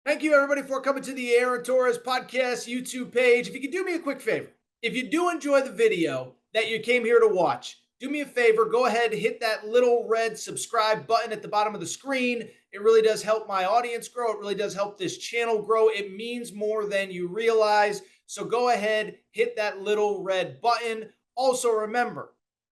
Thank you, everybody, for coming to the Aaron Torres podcast YouTube page. If you could do me a quick favor, if you do enjoy the video that you came here to watch, do me a favor, go ahead and hit that little red subscribe button at the bottom of the screen. It really does help my audience grow. It really does help this channel grow. It means more than you realize. So go ahead, hit that little red button. Also, remember,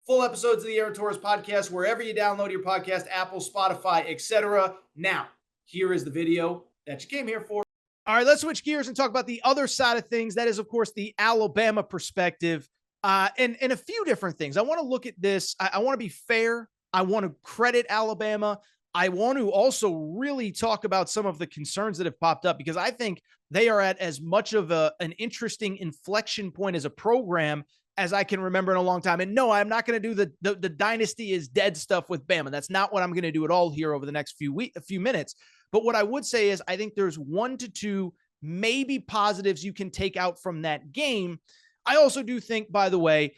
full episodes of the Aaron Torres podcast, wherever you download your podcast, Apple, Spotify, etc. Now, here is the video that you came here for. All right, let's switch gears and talk about the other side of things. That is, of course, the Alabama perspective, and a few different things. I want to look at this. I want to be fair. I want to credit Alabama. I want to also really talk about some of the concerns that have popped up, because I think they are at as much of an interesting inflection point as a program as I can remember in a long time. And no, I'm not going to do the dynasty is dead stuff with Bama. That's not what I'm going to do at all here over the next few minutes. But what I would say is I think there's 1 to 2 maybe positives you can take out from that game. I also do think, by the way,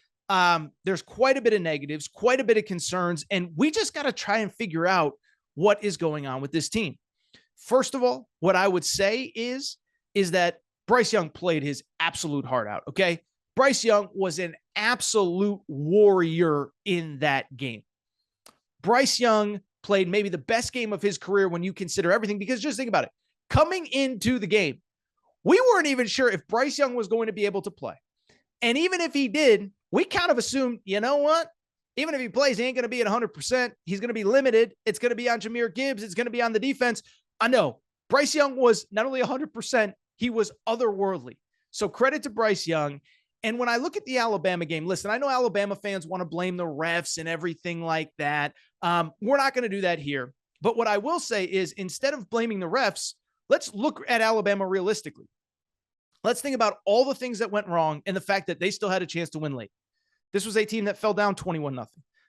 there's quite a bit of negatives, quite a bit of concerns, and we just got to try and figure out what is going on with this team. First of all, what I would say is that Bryce Young played his absolute heart out, okay? Bryce Young was an absolute warrior in that game. Bryce Young played maybe the best game of his career when you consider everything, because just think about it. Coming into the game, we weren't even sure if Bryce Young was going to be able to play. And even if he did, we kind of assumed, you know what? Even if he plays, he ain't going to be at 100%. He's going to be limited. It's going to be on Jahmyr Gibbs. It's going to be on the defense. I know Bryce Young was not only 100%, he was otherworldly. So credit to Bryce Young. And when I look at the Alabama game, listen, I know Alabama fans want to blame the refs and everything like that. We're not going to do that here. But what I will say is, instead of blaming the refs, let's look at Alabama realistically. Let's think about all the things that went wrong and the fact that they still had a chance to win late. This was a team that fell down 21-0.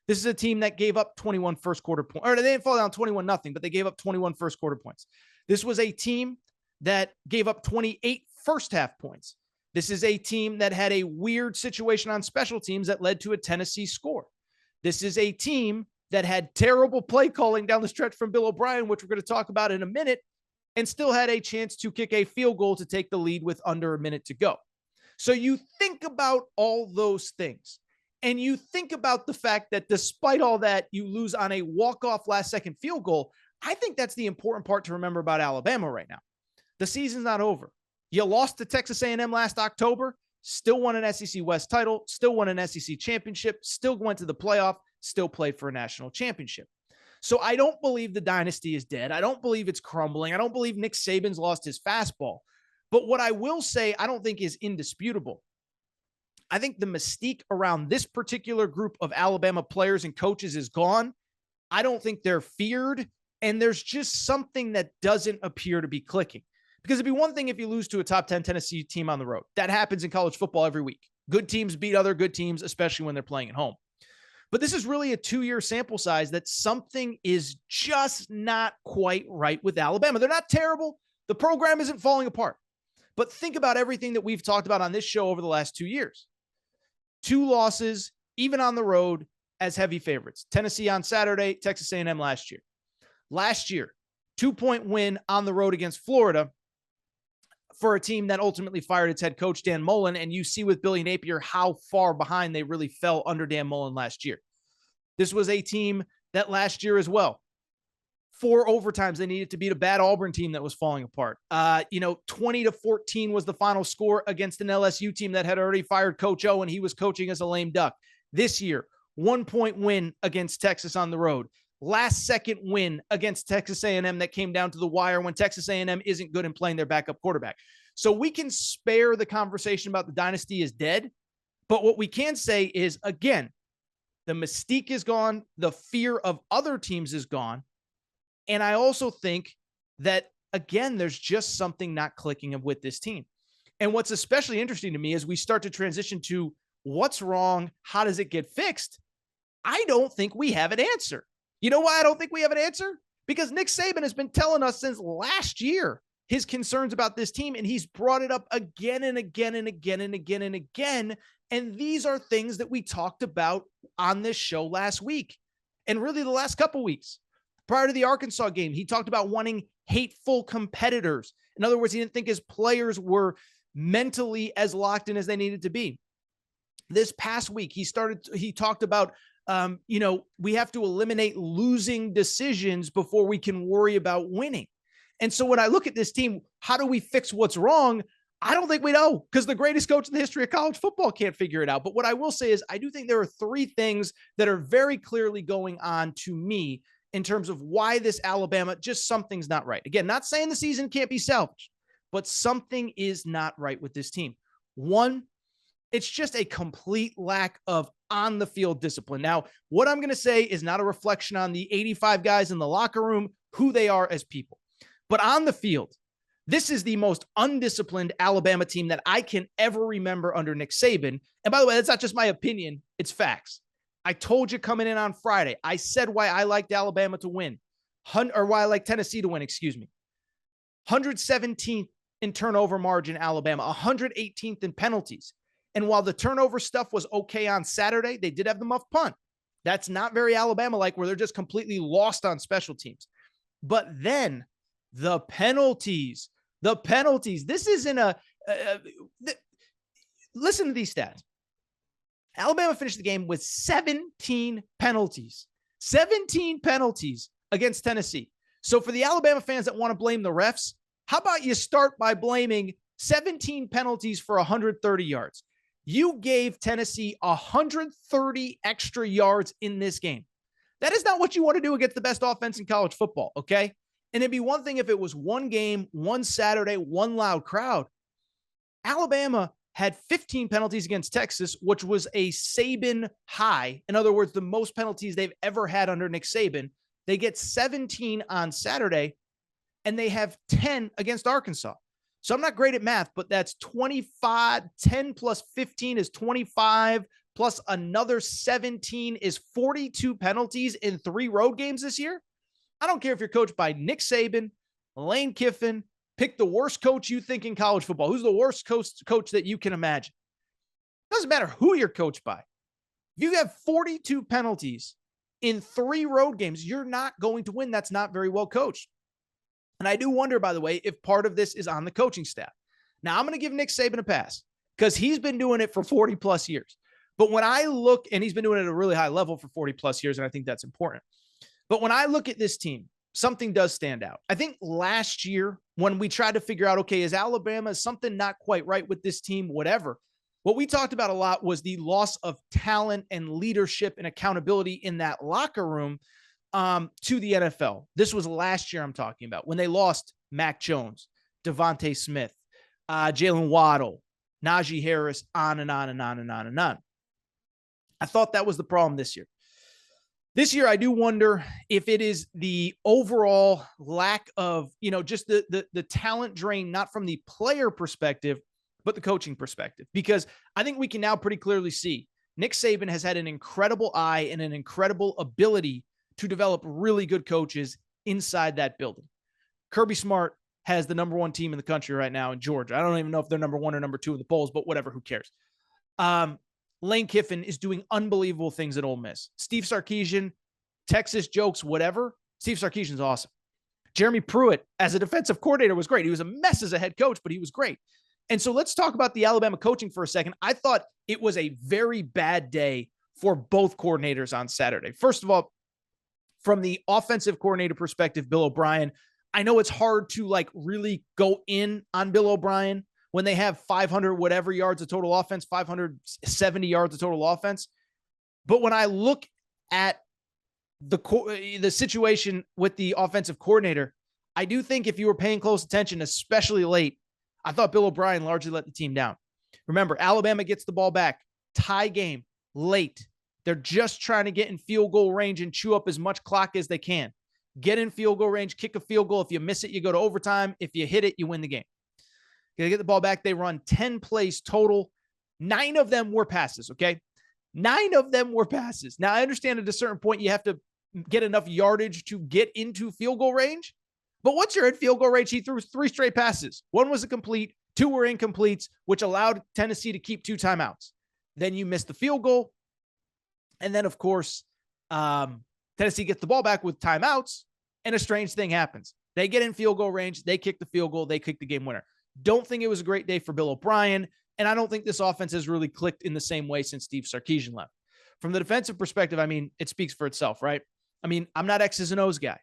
This is a team that gave up 21 first quarter points. Or they didn't fall down 21-0, but they gave up 21 first quarter points. This was a team that gave up 28 first half points. This is a team that had a weird situation on special teams that led to a Tennessee score. This is a team that had terrible play calling down the stretch from Bill O'Brien, which we're going to talk about in a minute, and still had a chance to kick a field goal to take the lead with under a minute to go. So you think about all those things, and you think about the fact that despite all that, you lose on a walk-off last-second field goal. I think that's the important part to remember about Alabama right now. The season's not over. You lost to Texas A&M last October, still won an SEC West title, still won an SEC championship, still went to the playoff, still played for a national championship. So I don't believe the dynasty is dead. I don't believe it's crumbling. I don't believe Nick Saban's lost his fastball. But what I will say, I don't think is indisputable. I think the mystique around this particular group of Alabama players and coaches is gone. I don't think they're feared, and there's just something that doesn't appear to be clicking. Because it'd be one thing if you lose to a top 10 Tennessee team on the road. That happens in college football every week. Good teams beat other good teams, especially when they're playing at home. But this is really a 2-year sample size that something is just not quite right with Alabama. They're not terrible. The program isn't falling apart. But think about everything that we've talked about on this show over the last 2 years. 2 losses, even on the road, as heavy favorites. Tennessee on Saturday, Texas A&M last year. Last year, 2-point win on the road against Florida for a team that ultimately fired its head coach, Dan Mullen. And you see with Billy Napier how far behind they really fell under Dan Mullen last year. This was a team that last year as well, 4 overtimes they needed to beat a bad Auburn team that was falling apart. 20-14 was the final score against an LSU team that had already fired Coach O, and he was coaching as a lame duck. This year, 1-point win against Texas on the road. Last second win against Texas A&M that came down to the wire when Texas A&M isn't good in playing their backup quarterback. So we can spare the conversation about the dynasty is dead, but what we can say is, again, the mystique is gone. The fear of other teams is gone. And I also think that, again, there's just something not clicking with this team. And what's especially interesting to me is we start to transition to what's wrong, how does it get fixed? I don't think we have an answer. You know why I don't think we have an answer? Because Nick Saban has been telling us since last year his concerns about this team, and he's brought it up again and again and again and again and again. And these are things that we talked about on this show last week and really the last couple weeks. Prior to the Arkansas game, he talked about wanting hateful competitors. In other words, he didn't think his players were mentally as locked in as they needed to be. This past week, he talked about, we have to eliminate losing decisions before we can worry about winning. And so when I look at this team, how do we fix what's wrong? I don't think we know, because the greatest coach in the history of college football can't figure it out. But what I will say is I do think there are three things that are very clearly going on to me in terms of why this Alabama, just something's not right. Again, not saying the season can't be salvaged, but something is not right with this team. One, it's just a complete lack of on the field discipline. Now, what I'm going to say is not a reflection on the 85 guys in the locker room, who they are as people, but on the field, this is the most undisciplined Alabama team that I can ever remember under Nick Saban. And by the way, that's not just my opinion, it's facts. I told you coming in on Friday, I said why I liked Alabama to win, or why I like Tennessee to win, 117th in turnover margin, Alabama, 118th in penalties. And while the turnover stuff was okay on Saturday, they did have the muff punt. That's not very Alabama-like, where they're just completely lost on special teams. But then the penalties. This isn't listen to these stats. Alabama finished the game with 17 penalties. 17 penalties against Tennessee. So for the Alabama fans that want to blame the refs, how about you start by blaming 17 penalties for 130 yards? You gave Tennessee 130 extra yards in this game. That is not what you want to do against the best offense in college football, okay? And it'd be one thing if it was one game, one Saturday, one loud crowd. Alabama had 15 penalties against Texas, which was a Saban high. In other words, the most penalties they've ever had under Nick Saban. They get 17 on Saturday, and they have 10 against Arkansas. So I'm not great at math, but that's 25. 10 plus 15 is 25, plus another 17 is 42 penalties in 3 road games this year. I don't care if you're coached by Nick Saban, Lane Kiffin, pick the worst coach you think in college football. Who's the worst coach that you can imagine? Doesn't matter who you're coached by. If you have 42 penalties in 3 road games, you're not going to win. That's not very well coached. And I do wonder, by the way, if part of this is on the coaching staff. Now, I'm going to give Nick Saban a pass because he's been doing it for 40 plus years. But when I look, and he's been doing it at a really high level for 40 plus years, and I think that's important. But when I look at this team, something does stand out. I think last year when we tried to figure out, okay, is Alabama, is something not quite right with this team, whatever. What we talked about a lot was the loss of talent and leadership and accountability in that locker room to the NFL. This was last year I'm talking about, when they lost Mac Jones, Devontae Smith, Jalen Waddle, Najee Harris, on and on and on and on and on. I thought that was the problem this year. This year, I do wonder if it is the overall lack of, just the talent drain, not from the player perspective, but the coaching perspective. Because I think we can now pretty clearly see Nick Saban has had an incredible eye and an incredible ability to develop really good coaches inside that building. Kirby Smart has the number 1 team in the country right now in Georgia. I don't even know if they're number 1 or number 2 in the polls, but whatever, who cares? Lane Kiffin is doing unbelievable things at Ole Miss. Steve Sarkisian, Texas jokes, whatever. Steve Sarkisian's awesome. Jeremy Pruitt as a defensive coordinator was great. He was a mess as a head coach, but he was great. And so let's talk about the Alabama coaching for a second. I thought it was a very bad day for both coordinators on Saturday. First of all, from the offensive coordinator perspective, Bill O'Brien, I know it's hard to really go in on Bill O'Brien when they have 500 whatever yards of total offense, 570 yards of total offense. But when I look at the situation with the offensive coordinator, I do think if you were paying close attention, especially late, I thought Bill O'Brien largely let the team down. Remember, Alabama gets the ball back, tie game, late. They're just trying to get in field goal range and chew up as much clock as they can. Get in field goal range, kick a field goal. If you miss it, you go to overtime. If you hit it, you win the game. They get the ball back. They run 10 plays total. 9 of them were passes, okay? 9 of them were passes. Now, I understand at a certain point you have to get enough yardage to get into field goal range. But once you're at field goal range, he threw 3 straight passes. 1 was a complete, 2 were incompletes, which allowed Tennessee to keep 2 timeouts. Then you missed the field goal. And then, of course, Tennessee gets the ball back with timeouts. and a strange thing happens. They get in field goal range, they kick the field goal, they kick the game winner. Don't think it was a great day for Bill O'Brien, and I don't think this offense has really clicked in the same way since Steve Sarkisian left. From the defensive perspective, I mean, it speaks for itself, right? I mean, I'm not X's and O's guy.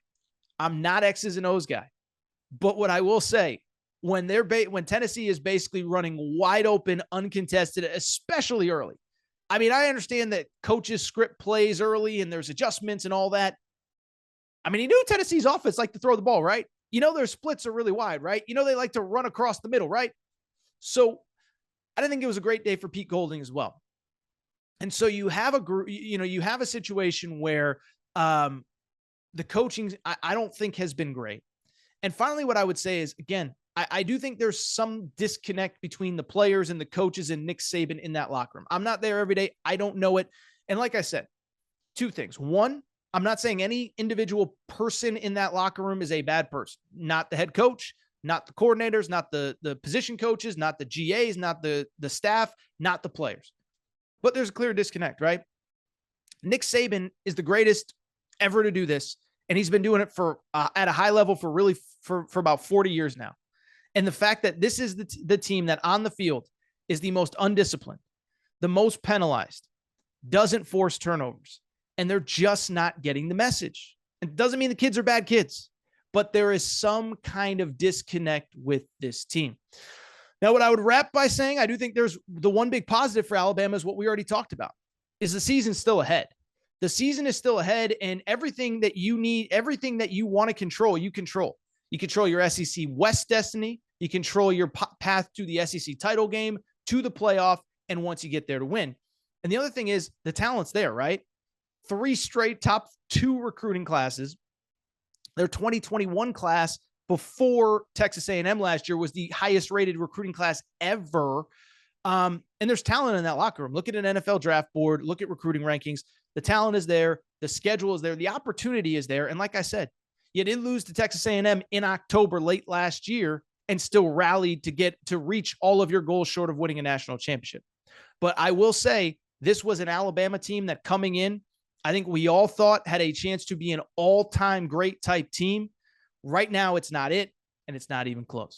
But what I will say, when Tennessee is basically running wide open, uncontested, especially early. I mean, I understand that coaches script plays early and there's adjustments and all that. I mean, you knew Tennessee's offense liked to throw the ball, right? You know, their splits are really wide, right? You know, they like to run across the middle, right? So I didn't think it was a great day for Pete Golding as well. And so you have a group, you have a situation where the coaching, I don't think has been great. And finally, what I would say is, again, I do think there's some disconnect between the players and the coaches and Nick Saban in that locker room. I'm not there every day. I don't know it. And like I said, two things. One, I'm not saying any individual person in that locker room is a bad person. Not the head coach, not the coordinators, not the position coaches, not the GAs, not the staff, not the players. But there's a clear disconnect, right? Nick Saban is the greatest ever to do this. And he's been doing it for at a high level for about 40 years now. And the fact that this is the team that on the field is the most undisciplined, the most penalized, doesn't force turnovers, and they're just not getting the message. It doesn't mean the kids are bad kids, but there is some kind of disconnect with this team. Now, what I would wrap by saying, I do think there's the one big positive for Alabama is what we already talked about, is the season's still ahead. The season is still ahead, and everything that you need, everything that you want to control, you control. You control your SEC West destiny. You control your path to the SEC title game, to the playoff, and once you get there to win. And the other thing is the talent's there, right? 3 straight top 2 recruiting classes. Their 2021 class before Texas A&M last year was the highest rated recruiting class ever. And there's talent in that locker room. Look at an NFL draft board. Look at recruiting rankings. The talent is there. The schedule is there. The opportunity is there. And like I said, you didn't lose to Texas A&M in October late last year and still rallied to reach all of your goals short of winning a national championship. But I will say this was an Alabama team that coming in, I think we all thought had a chance to be an all-time great type team. Right now, it's not it, and it's not even close.